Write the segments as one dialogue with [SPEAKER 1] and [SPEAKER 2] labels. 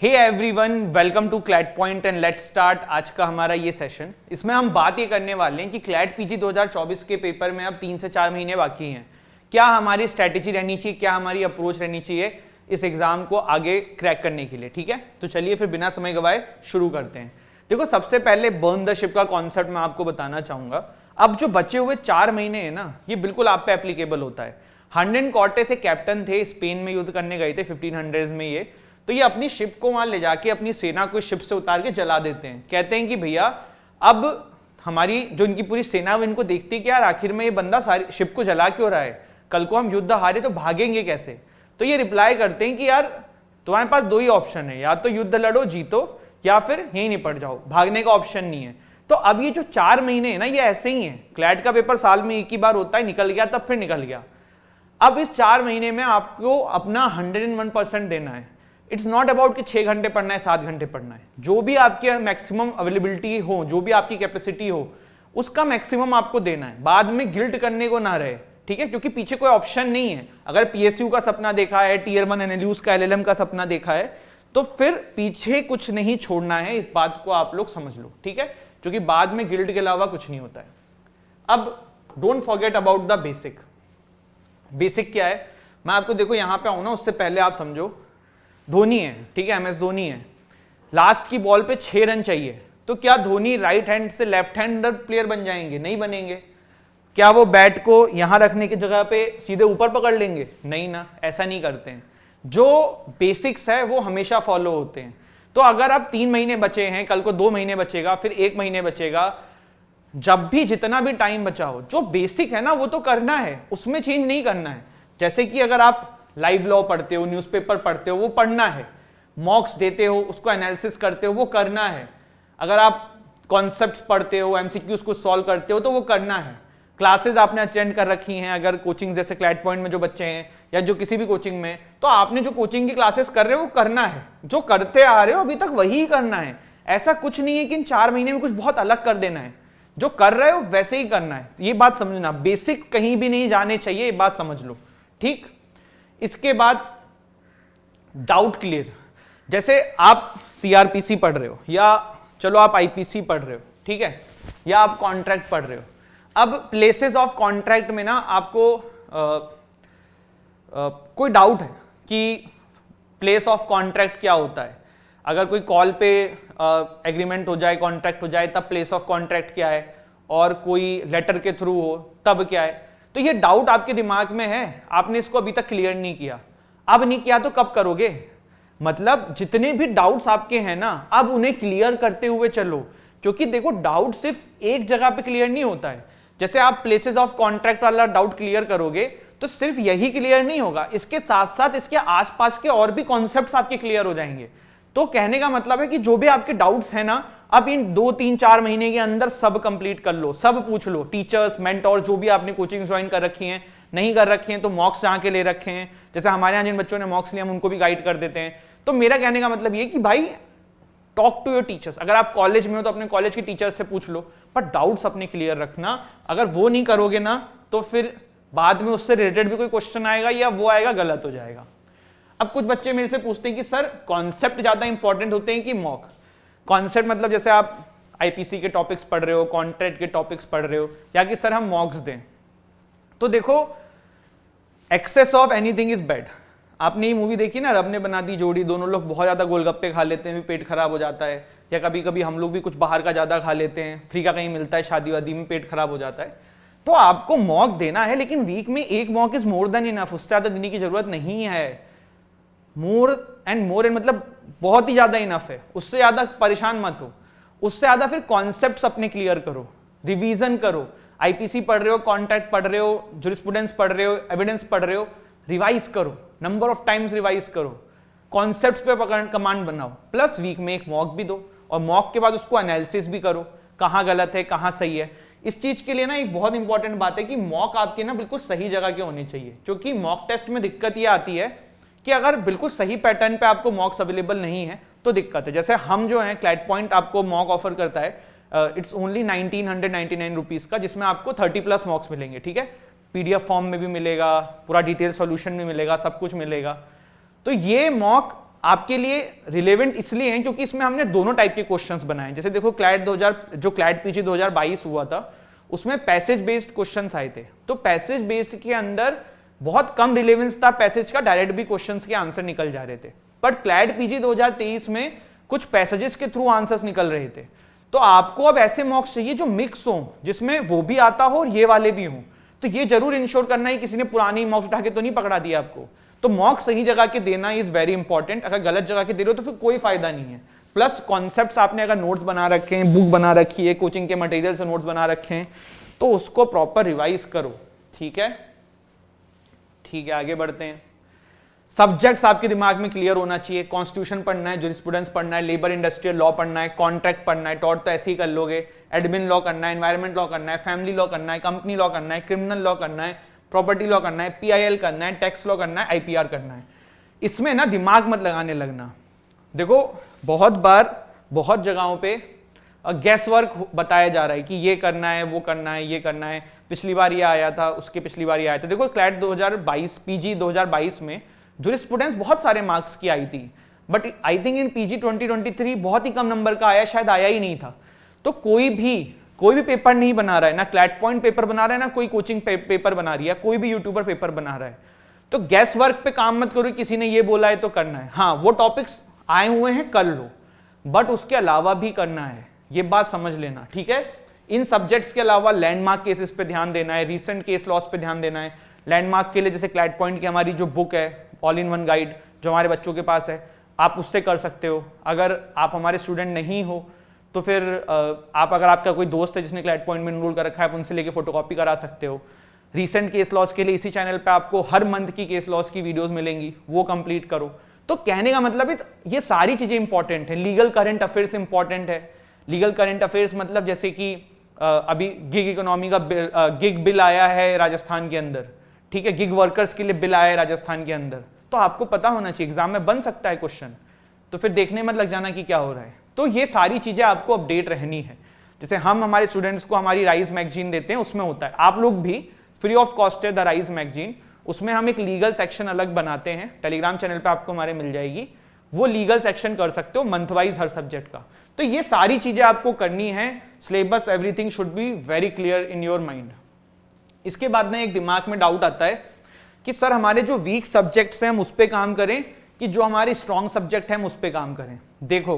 [SPEAKER 1] Hey everyone, welcome to CLAT point and let's start. आज का हमारा ये सेशन, इसमें हम बात ये करने वाले हैं कि क्लैट पीजी 2024 के पेपर में अब 3 से 4 महीने बाकी हैं। क्या हमारी स्ट्रैटेजी रहनी चाहिए, क्या हमारी अप्रोच रहनी चाहिए इस एग्जाम को आगे क्रैक करने के लिए। ठीक है, तो चलिए फिर बिना समय गवाए शुरू करते हैं। देखो, सबसे पहले बर्न द शिप का कॉन्सेप्ट मैं आपको बताना चाहूंगा। अब जो बचे हुए 4 महीने हैं ना, ये बिल्कुल आप पे एप्लीकेबल होता है। हर्नन कॉर्टेस एक कैप्टन थे, स्पेन में युद्ध करने गए थे 1500s में ये। तो ये अपनी शिप को वहां ले जाके अपनी सेना को शिप से उतार के जला देते हैं। कहते हैं कि भैया अब हमारी जो इनकी पूरी सेना है इनको देखती है कि यार आखिर में ये बंदा सारी शिप को जला क्यों रहा है, कल को हम युद्ध हारे तो भागेंगे कैसे। तो ये रिप्लाई करते हैं कि यार तुम्हारे पास 2 ही ऑप्शन है, या तो युद्ध लड़ो जीतो, या फिर यहीं निपट जाओ, भागने का ऑप्शन नहीं है। तो अब ये जो 4 महीने है ना, ये ऐसे ही है। क्लैट का पेपर साल में एक ही बार होता है, निकल गया तब फिर निकल गया। अब इस 4 महीने में आपको अपना 101% देना है। इट्स नॉट अबाउट कि 6 घंटे पढ़ना है, 7 घंटे पढ़ना है। जो भी आपके मैक्सिमम अवेलेबिलिटी हो, जो भी आपकी कैपेसिटी हो, उसका मैक्सिमम आपको देना है। बाद में गिल्ट करने को ना रहे, ठीक है, क्योंकि पीछे कोई ऑप्शन नहीं है। अगर पीएसयू का सपना देखा है, टीयर 1 एनएलयूज का एलएलएम का सपना देखा है, तो फिर पीछे कुछ नहीं छोड़ना है। इस बात को आप लोग समझ लो, ठीक है, क्योंकि बाद में गिल्ट के अलावा कुछ नहीं होता है। अब don't forget about the basic. Basic क्या है, मैं आपको देखो यहां पे आऊं ना, उससे पहले आप समझो धोनी है, ठीक है, एमएस धोनी है। लास्ट की बॉल पे 6 रन चाहिए, तो क्या धोनी राइट हैंड से लेफ्ट हैंडर प्लेयर बन जाएंगे? नहीं बनेंगे। क्या वो बैट को यहां रखने की जगह पे सीधे ऊपर पकड़ लेंगे? नहीं ना, ऐसा नहीं करते हैं। जो बेसिक्स है वो हमेशा फॉलो होते हैं। तो अगर अब 3 महीने बचे हैं, कल को 2 महीने बचेगा, फिर 1 महीने बचेगा, जब भी जितना भी टाइम बचा हो, जो बेसिक है ना वो तो करना है, उसमें चेंज नहीं करना है। जैसे कि अगर आप लाइव लॉ पढ़ते हो, न्यूज़पेपर पढ़ते हो, वो पढ़ना है। मॉक्स देते हो, उसको एनालिसिस करते हो, वो करना है। अगर आप कॉन्सेप्ट्स पढ़ते हो, एमसीक्यूज को सॉल्व करते हो, तो वो करना है। क्लासेस आपने अटेंड कर रखी हैं, अगर कोचिंग जैसे क्लैट पॉइंट में जो बच्चे हैं या जो किसी भी कोचिंग में, तो आपने जो कोचिंग की क्लासेस कर रहे हो वो करना है। जो करते आ रहे हो अभी तक वही करना है। ऐसा कुछ नहीं है कि इन 4 महीने में कुछ बहुत अलग कर देना है। जो कर रहे हो वैसे ही करना है, ये बात समझना। बेसिक कहीं भी नहीं जाने चाहिए, ये बात समझ लो, ठीक। इसके बाद डाउट क्लियर। जैसे आप सीआरपीसी पढ़ रहे हो, या चलो आप आईपीसी पढ़ रहे हो, ठीक है, या आप कॉन्ट्रैक्ट पढ़ रहे हो। अब प्लेसेस ऑफ कॉन्ट्रैक्ट में ना आपको कोई डाउट है कि प्लेस ऑफ कॉन्ट्रैक्ट क्या होता है। अगर कोई कॉल पे एग्रीमेंट हो जाए, कॉन्ट्रैक्ट हो जाए, तब प्लेस ऑफ कॉन्ट्रैक्ट क्या है, और कोई लेटर के थ्रू हो तब क्या है। तो ये डाउट आपके दिमाग में है, आपने इसको अभी तक क्लियर नहीं किया। अब नहीं किया तो कब करोगे? मतलब जितने भी डाउट्स आपके हैं ना, अब उन्हें क्लियर करते हुए चलो। क्योंकि देखो, डाउट सिर्फ एक जगह पे क्लियर नहीं होता है। जैसे आप प्लेसेस ऑफ कॉन्ट्रैक्ट वाला डाउट क्लियर करोगे तो सिर्फ यही क्लियर नहीं होगा, इसके साथ साथ इसके आसपास के और भी कॉन्सेप्ट्स आपके क्लियर हो जाएंगे। तो कहने का मतलब है कि जो भी आपके डाउट्स हैं ना, अब इन 2, 3, 4 महीने के अंदर सब कंप्लीट कर लो, सब पूछ लो। टीचर्स, मेंटोर, जो भी आपने कोचिंग ज्वाइन कर रखी हैं, नहीं कर रखी हैं तो मॉक्स जहाँ के ले रखे हैं। जैसे हमारे यहाँ जिन बच्चों ने मॉक्स लिए हम उनको भी गाइड कर देते हैं। तो मेरा कहने का मतलब ये कि भाई टॉक टू योर टीचर्स। अगर आप कॉलेज में हो तो अपने कॉलेज के टीचर्स से पूछ लो, पर डाउट्स अपने क्लियर रखना। अगर वो नहीं करोगे ना तो फिर बाद में उससे रिलेटेड भी कोई क्वेश्चन आएगा या वो आएगा गलत हो जाएगा। अब कुछ बच्चे मेरे से पूछते हैं कि सर कॉन्सेप्ट ज्यादा इंपॉर्टेंट होते हैं कि मॉक? कॉन्सेप्ट मतलब जैसे आप आईपीसी के टॉपिक्स पढ़ रहे हो, कॉन्ट्रैक्ट के टॉपिक्स पढ़ रहे हो, या कि सर हम मॉक्स दें। तो देखो, excess of anything is bad. आपने ये मूवी देखी ना, रब ने बना दी जोड़ी, दोनों लोग बहुत ज्यादा गोलगप्पे खा लेते हैं, पेट खराब हो जाता है। या कभी कभी हम लोग भी कुछ बाहर का ज्यादा खा लेते हैं, फ्री का कहीं मिलता है शादी वादी में, पेट खराब हो जाता है। तो आपको मॉक देना है, लेकिन वीक में 1 mock is more than enough. उससे ज्यादा देने की जरूरत नहीं है। मोर एंड मतलब बहुत ही ज्यादा इनफ है, उससे ज्यादा परेशान मत हो। उससे ज्यादा फिर कॉन्सेप्ट्स अपने क्लियर करो, रिवीजन करो। आईपीसी पढ़ रहे हो, कॉन्ट्रैक्ट पढ़ रहे हो, ज्यूरिस्प्रूडेंस पढ़ रहे हो, एविडेंस पढ़ रहे हो, रिवाइज करो, नंबर ऑफ टाइम्स रिवाइज करो, कॉन्सेप्ट्स पे पकड़ कमांड बनाओ, प्लस वीक में 1 मॉक भी दो, और मॉक के बाद उसको एनालिसिस भी करो, कहाँ गलत है कहाँ सही है। इस चीज के लिए ना एक बहुत इंपॉर्टेंट बात है कि मॉक आपके ना बिल्कुल सही जगह के होने चाहिए। क्योंकि मॉक टेस्ट में दिक्कत ये आती है कि अगर बिल्कुल सही पैटर्न पे आपको मॉक्स अवेलेबल नहीं है तो दिक्कत है। जैसे हम जो है क्लैट पॉइंट आपको मॉक ऑफर करता है, इट्स ओनली 1999 रुपीज का, जिसमें आपको 30+ मॉक्स मिलेंगे, ठीक है। पीडीएफ फॉर्म में भी मिलेगा, पूरा डिटेल सॉल्यूशन में मिलेगा, सब कुछ मिलेगा। तो ये मॉक आपके लिए रिलेवेंट इसलिए हैं क्योंकि इसमें हमने दोनों टाइप के क्वेश्चंस बनाए। जैसे देखो क्लैट 2000 जो क्लैट पीजी 2022 हुआ था उसमें पैसेज बेस्ड क्वेश्चंस आए थे, तो पैसेज बेस्ड के अंदर बहुत कम रिलेवेंस था पैसेज का, डायरेक्ट भी क्वेश्चंस के आंसर निकल जा रहे थे। बट क्लैट पीजी 2023 में कुछ पैसेजेस के थ्रू आंसर्स निकल रहे थे। तो आपको अब ऐसे मॉक्स चाहिए जो मिक्स हो, जिसमें वो भी आता हो और ये वाले भी हों। तो ये जरूर इंश्योर करना है किसी ने पुरानी मॉक्स उठा के तो नहीं पकड़ा दिया आपको। तो मॉक्स सही जगह के देना इज वेरी इंपॉर्टेंट। अगर गलत जगह के दे रहे हो तो फिर कोई फायदा नहीं है। प्लस कॉन्सेप्ट्स आपने अगर नोट्स बना रखे हैं, बुक बना रखी है, कोचिंग के मटेरियल से नोट्स बना रखे हैं, तो उसको प्रॉपर रिवाइज करो। ठीक है, ठीक है, आगे बढ़ते हैं। सब्जेक्ट्स आपके दिमाग में क्लियर होना चाहिए। कॉन्स्टिट्यूशन पढ़ना है, जूरिस्प्रूडेंस पढ़ना है, लेबर इंडस्ट्रियल लॉ पढ़ना है, कॉन्ट्रैक्ट पढ़ना है, टॉर्ट तो ऐसे ही कर लोगे, एडमिन लॉ करना है, एनवायरमेंट लॉ करना है, फैमिली लॉ करना है, कंपनी लॉ करना है, क्रिमिनल लॉ करना है, प्रॉपर्टी लॉ करना है, पीआईएल करना है, टैक्स लॉ करना है, आईपीआर करना है। इसमें ना दिमाग मत लगाने लगना। देखो बहुत बार बहुत जगहों पे गैस वर्क बताया जा रहा है कि ये करना है, वो करना है, ये करना है, पिछली बार ये आया था, उसके पिछली बार ये आया था। देखो क्लैट 2022 पीजी 2022 में जूरिस्प्रूडेंस बहुत सारे मार्क्स की आई थी, but I think in PG 2023 बहुत ही कम नंबर का आया, शायद आया ही नहीं था। तो कोई भी पेपर नहीं बना रहा है, ना क्लैट पॉइंट पेपर बना रहा है, ना कोई कोचिंग पेपर बना रही है, कोई भी यूट्यूबर पेपर बना रहा है। तो गैस वर्क पे काम मत करो, किसी ने ये बोला है तो करना है। हाँ, वो टॉपिक्स आए हुए हैं कर लो, बट उसके अलावा भी करना है, ये बात समझ लेना। ठीक है, इन सब्जेक्ट्स के अलावा लैंडमार्क केसेस पे ध्यान देना है, रीसेंट केस लॉस पे ध्यान देना है। लैंडमार्क के लिए जैसे क्लैट पॉइंट की हमारी जो बुक है ऑल इन वन गाइड, जो हमारे बच्चों के पास है, आप उससे कर सकते हो। अगर आप हमारे स्टूडेंट नहीं हो तो फिर आप, अगर आपका कोई दोस्त है जिसने क्लैट पॉइंट में इनरोल कर रखा है, आप उनसे लेके फोटोकॉपी करा सकते हो। रीसेंट केस लॉस के लिए इसी चैनल पे आपको हर मंथ की केस लॉस की वीडियोस मिलेंगी, वो कंप्लीट करो। तो कहने का मतलब है ये सारी चीजें इंपॉर्टेंट है। लीगल करंट अफेयर्स इंपॉर्टेंट है। लीगल करंट अफेयर्स मतलब जैसे कि अभी गिग इकोनॉमी का गिग बिल आया है राजस्थान के अंदर, ठीक है, गिग वर्कर्स के लिए बिल आया है राजस्थान के अंदर, तो आपको पता होना चाहिए, एग्जाम में बन सकता है क्वेश्चन, तो फिर देखने मत लग जाना कि क्या हो रहा है। तो ये सारी चीजें आपको अपडेट रहनी है। जैसे हम हमारे स्टूडेंट्स को हमारी राइज मैगजीन देते हैं, उसमें होता है, आप लोग भी फ्री ऑफ कॉस्ट है द राइज मैगजीन, उसमें हम एक लीगल सेक्शन अलग बनाते हैं, टेलीग्राम चैनल पे आपको हमारे मिल जाएगी, वो लीगल सेक्शन कर सकते हो मंथ वाइज हर सब्जेक्ट का। तो ये सारी चीजें आपको करनी है, syllabus everything should be very clear in your mind. इसके बाद में एक दिमाग में डाउट आता है कि सर हमारे जो वीक सब्जेक्ट्स हैं हम उस पर काम करें कि जो हमारे स्ट्रॉन्ग सब्जेक्ट हैं हम उस पर काम करें। देखो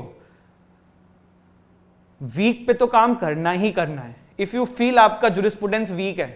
[SPEAKER 1] वीक पे तो काम करना ही करना है। इफ यू फील आपका जूरिस्प्रूडेंस वीक है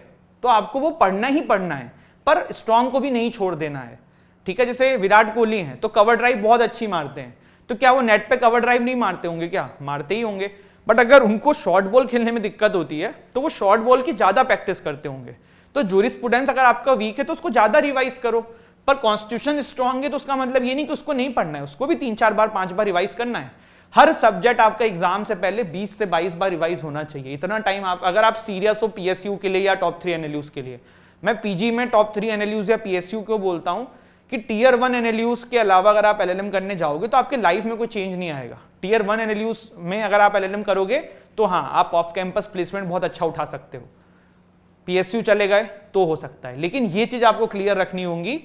[SPEAKER 1] तो आपको वो पढ़ना ही पढ़ना है, पर स्ट्रॉन्ग को भी नहीं छोड़ देना है। ठीक है, जैसे विराट कोहली हैं तो कवर ड्राइव बहुत अच्छी मारते हैं, तो क्या वो नेट पे कवर ड्राइव नहीं मारते होंगे? क्या मारते ही होंगे, बट अगर उनको शॉर्ट बॉल खेलने में दिक्कत होती है तो वो शॉर्ट बॉल की ज्यादा प्रैक्टिस करते होंगे। तो जूरिस्प्रूडेंस अगर आपका वीक है तो उसको ज्यादा रिवाइज करो, पर कॉन्स्टिट्यूशन स्ट्रांग है तो उसका मतलब ये नहीं कि उसको नहीं पढ़ना है, उसको भी 3-4 बार 5 बार रिवाइज करना है। हर सब्जेक्ट आपका एग्जाम से पहले 20 से 22 बार रिवाइज होना चाहिए। इतना टाइम आप, अगर आप सीरियस हो पीएसयू के लिए या टॉप 3 एनएलयूज के लिए, मैं पीजी में टॉप 3 एनएलयूज या पीएसयू को बोलता हूं कि टीयर 1 एनएलयूज के अलावा अगर आप एलएलएम करने जाओगे तो आपके लाइफ में कोई चेंज नहीं आएगा। टीयर 1 एनएलयूज में अगर आप एलएलएम करोगे तो हाँ, आप ऑफ कैंपस प्लेसमेंट बहुत अच्छा उठा सकते हो। पीएसयू चले गए तो हो सकता है, लेकिन ये चीज आपको क्लियर रखनी होगी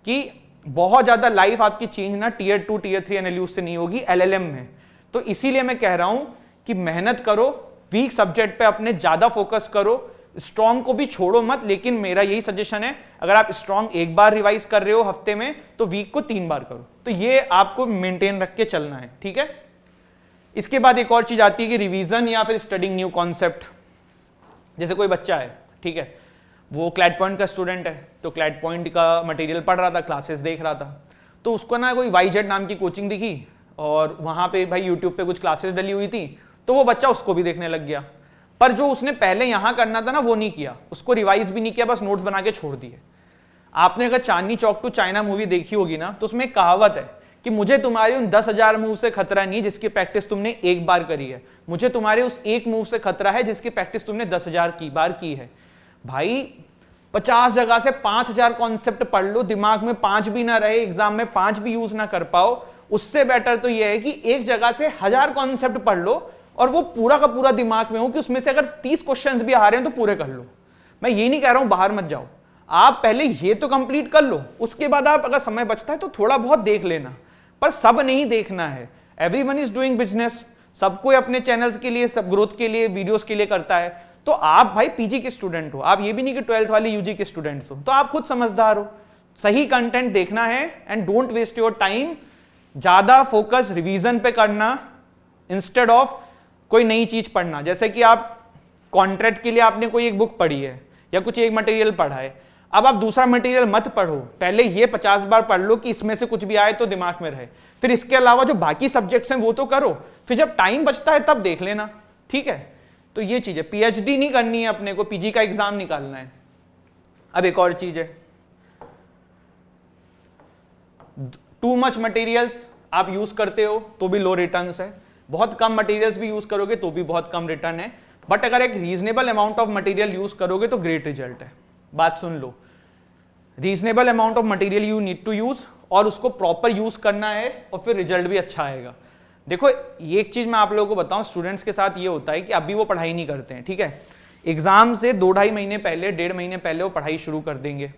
[SPEAKER 1] कि बहुत ज्यादा लाइफ आपकी चेंज ना टीयर 2 टीयर 3 एनएलयूज से नहीं होगी, एलएलएम में। तो इसीलिए मैं कह रहा हूं कि मेहनत करो, वीक सब्जेक्ट पे अपने ज्यादा फोकस करो, स्ट्रॉन्ग को भी छोड़ो मत। लेकिन मेरा यही सजेशन है, अगर आप स्ट्रॉन्ग एक बार रिवाइज कर रहे हो हफ्ते में तो वीक को 3 बार करो। तो ये आपको मेंटेन रख के चलना है, ठीक है। इसके बाद एक और चीज आती है कि रिवीजन या फिर स्टडिंग न्यू कॉन्सेप्ट। जैसे कोई बच्चा है, ठीक है, वो क्लैट पॉइंट का स्टूडेंट है, तो क्लैट पॉइंट का मटेरियल पढ़ रहा था, क्लासेस देख रहा था, तो उसको ना कोई वाईजेड नाम की कोचिंग दिखी और वहां पे भाई यूट्यूब पे कुछ क्लासेस डली हुई थी, तो वो बच्चा उसको भी देखने लग गया। पर जो उसने पहले यहां करना था ना वो नहीं किया, उसको रिवाइज भी नहीं किया, बस नोट्स बना के छोड़ दिए। आपने अगर Chandni Chowk to China movie देखी होगी ना, तो उसमें एक कहावत है कि मुझे तुम्हारे उन 10,000 मूव से खतरा नहीं जिसकी प्रैक्टिस तुमने एक बार करी है, मुझे तुम्हारे उस एक मूव से खतरा है जिसकी प्रैक्टिस तुमने 10,000 की बार की है। भाई 50 जगह से 5,000 कॉन्सेप्ट पढ़ लो, दिमाग में 5 भी ना रहे, एग्जाम में 5 भी यूज ना कर पाओ, उससे बेटर तो यह है कि एक जगह से 1000 कॉन्सेप्ट पढ़ लो और वो पूरा का पूरा दिमाग में हो कि उसमें से अगर 30 क्वेश्चंस भी आ रहे हैं तो पूरे कर लो। मैं ये नहीं कह रहा हूं बाहर मत जाओ, आप पहले ये तो कंप्लीट कर लो, उसके बाद आप अगर समय बचता है तो थोड़ा बहुत देख लेना, पर सब नहीं देखना है। एवरीवन इज डूइंग बिजनेस, सब कोई अपने चैनल्स के लिए, सब ग्रोथ के लिए, वीडियोस के लिए करता है। तो आप भाई पीजी के स्टूडेंट हो, आप ये भी नहीं कि 12th वाले यूजी के स्टूडेंट्स हो, तो आप खुद समझदार हो। सही कंटेंट देखना है and don't waste your time. ज्यादा फोकस रिवीजन पे करना इंस्टेड ऑफ कोई नई चीज पढ़ना। जैसे कि आप कॉन्ट्रैक्ट के लिए आपने कोई एक बुक पढ़ी है या कुछ एक मटेरियल पढ़ा है, अब आप दूसरा मटेरियल मत पढ़ो, पहले ये 50 बार पढ़ लो कि इसमें से कुछ भी आए तो दिमाग में रहे, फिर इसके अलावा जो बाकी सब्जेक्ट्स हैं वो तो करो, फिर जब टाइम बचता है तब देख लेना, ठीक है। तो ये चीज है, पीएचडी नहीं करनी है अपने को, पीजी का एग्जाम निकालना है। अब एक और चीज है, टू मच मटेरियल्स आप यूज करते हो तो भी लो रिटर्न्स है, बहुत कम मटेरियल्स भी यूज करोगे तो भी बहुत कम रिटर्न है, बट अगर एक reasonable amount of material use करोगे तो ग्रेट रिजल्ट है। बात सुन लो, reasonable amount of material you need to use और उसको प्रॉपर यूज करना है और फिर रिजल्ट भी अच्छा आएगा। देखो ये एक चीज मैं आप लोगों को बताऊं, स्टूडेंट्स के साथ ये होता है कि अभी वो पढ़ाई नहीं करते हैं, ठीक है, एग्जाम से 2-2.5 महीने पहले, 1.5 महीने पहले वो पढ़ाई शुरू कर देंगे,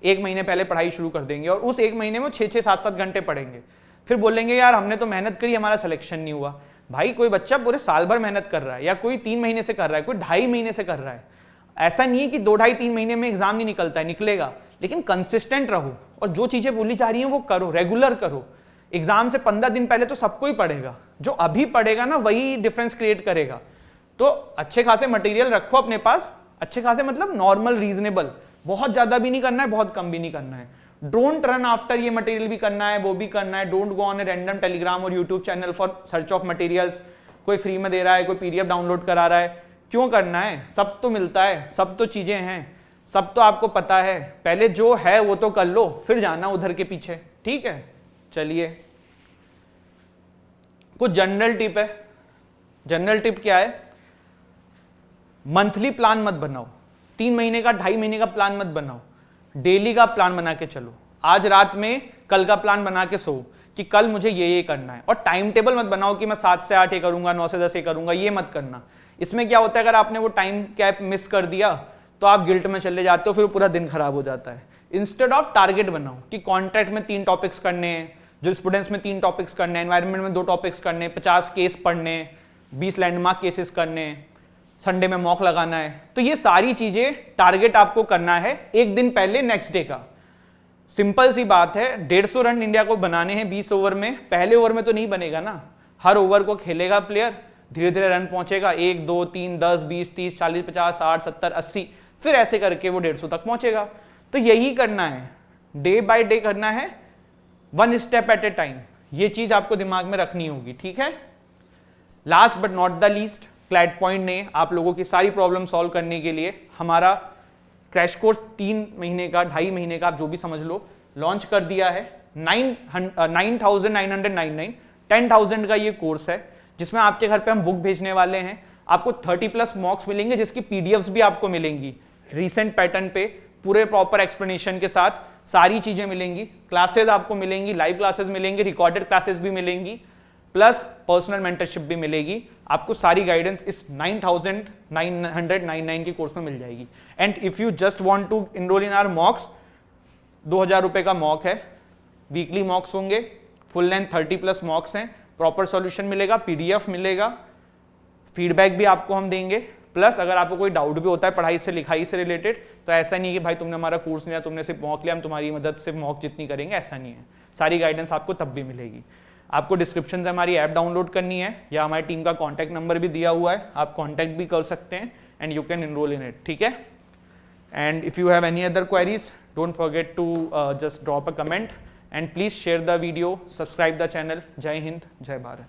[SPEAKER 1] 1 महीने पहले पढ़ाई शुरू कर देंगे और उस 1 महीने में 6-6, 7-7 घंटे पढ़ेंगे, फिर बोलेंगे यार हमने तो मेहनत करी, हमारा सिलेक्शन नहीं हुआ। भाई कोई बच्चा पूरे साल भर मेहनत कर रहा है, या कोई 3 महीने से कर रहा है, कोई 2.5 महीने से कर रहा है, ऐसा नहीं है कि 2-2.5-3 महीने में एग्जाम नहीं निकलता है, निकलेगा, लेकिन कंसिस्टेंट रहो और जो चीजें बोली जा रही हैं वो करो, रेगुलर करो। एग्जाम से 15 दिन पहले तो सबको ही पढ़ेगा, जो अभी पढ़ेगा ना वही डिफरेंस क्रिएट करेगा। तो अच्छे खासे मटेरियल रखो अपने पास, अच्छे खासे मतलब नॉर्मल, रीजनेबल, बहुत ज्यादा भी नहीं करना है, बहुत कम भी नहीं करना है। डोंट रन आफ्टर ये मटेरियल भी करना है, वो भी करना है। Don't go on a random Telegram और YouTube channel for search of materials, कोई फ्री में दे रहा है, कोई पीडीएफ डाउनलोड करा रहा है, क्यों करना है, सब तो मिलता है, सब तो चीजें हैं, सब तो आपको पता है, पहले जो है वो तो कर लो, फिर जाना उधर के पीछे, ठीक है। चलिए कुछ जनरल टिप है। जनरल टिप क्या है, मंथली प्लान मत बनाओ, 3 महीने का, 2.5 महीने का प्लान मत बनाओ, डेली का प्लान बना के चलो। आज रात में कल का प्लान बना के सो कि कल मुझे ये करना है, और टाइम टेबल मत बनाओ कि मैं 7 से 8 ये करूंगा, 9 से 10 ये करूंगा, ये मत करना। इसमें क्या होता है, अगर आपने वो टाइम कैप मिस कर दिया तो आप गिल्ट में चले जाते हो, फिर पूरा दिन खराब हो जाता है। इंस्टेड ऑफ टारगेट बनाओ कि कॉन्ट्रैक्ट में 3 टॉपिक्स करने हैं, जो स्टूडेंट्स में 3 टॉपिक्स करने हैं, एनवायरनमेंट में 2 टॉपिक्स करने हैं, 50 केस पढ़ने, 20 लैंडमार्क केसेस करने, संडे में मॉक लगाना है। तो ये सारी चीजें टारगेट आपको करना है एक दिन पहले, नेक्स्ट डे का। सिंपल सी बात है, 150 रन इंडिया को बनाने हैं 20 ओवर में, पहले ओवर में तो नहीं बनेगा ना, हर ओवर को खेलेगा प्लेयर, धीरे धीरे रन पहुंचेगा, 1, 2, 3, 10, 20, 30, 40, 50, 60, 70, 80, फिर ऐसे करके वो 150 तक पहुंचेगा। तो यही करना है, डे बाय डे करना है, 1 स्टेप एट ए टाइम, ये चीज आपको दिमाग में रखनी होगी, ठीक है। Last but not the least, CLAT point ने आप लोगों की सारी प्रॉब्लम सॉल्व करने के लिए हमारा क्रैश कोर्स 3 महीने का, 2.5 महीने का, आप जो भी समझ लो, लॉन्च कर दिया है। 9,999, 10,000 का ये कोर्स है, जिसमें आपके घर पे हम बुक भेजने वाले हैं, आपको 30+ मॉक्स मिलेंगे, जिसकी पीडीएफ्स भी आपको मिलेंगी रीसेंट पैटर्न पे, पूरे प्रॉपर एक्सप्लेनेशन के साथ सारी चीजें मिलेंगी, क्लासेस आपको मिलेंगी, लाइव क्लासेस मिलेंगी, रिकॉर्डेड क्लासेस भी मिलेंगी, प्लस पर्सनल मेंटरशिप भी मिलेगी। आपको सारी गाइडेंस इस 9,999 के कोर्स में मिल जाएगी। And if you just want to enroll in our mocks, 2,000 रुपए का मॉक है, वीकली मॉक्स होंगे, फुल लेंथ 30+ मॉक्स हैं, प्रॉपर सॉल्यूशन मिलेगा, पीडीएफ मिलेगा, फीडबैक भी आपको हम देंगे, प्लस अगर आपको कोई डाउट भी होता है पढ़ाई से, लिखाई से रिलेटेड, तो ऐसा नहीं कि भाई तुमने हमारा कोर्स लिया, तुमने सिर्फ मॉक लिया, हम तुम्हारी मदद से मॉक जितनी करेंगे, ऐसा नहीं है। सारी गाइडेंस आपको तब भी मिलेगी। आपको डिस्क्रिप्शन से हमारी ऐप डाउनलोड करनी है, या हमारी टीम का कॉन्टैक्ट नंबर भी दिया हुआ है, आप कॉन्टैक्ट भी कर सकते हैं, and you can enroll in it, ठीक है। And if you have any other queries, don't forget to just drop a comment, and please share the video, subscribe the channel. जय हिंद, जय भारत।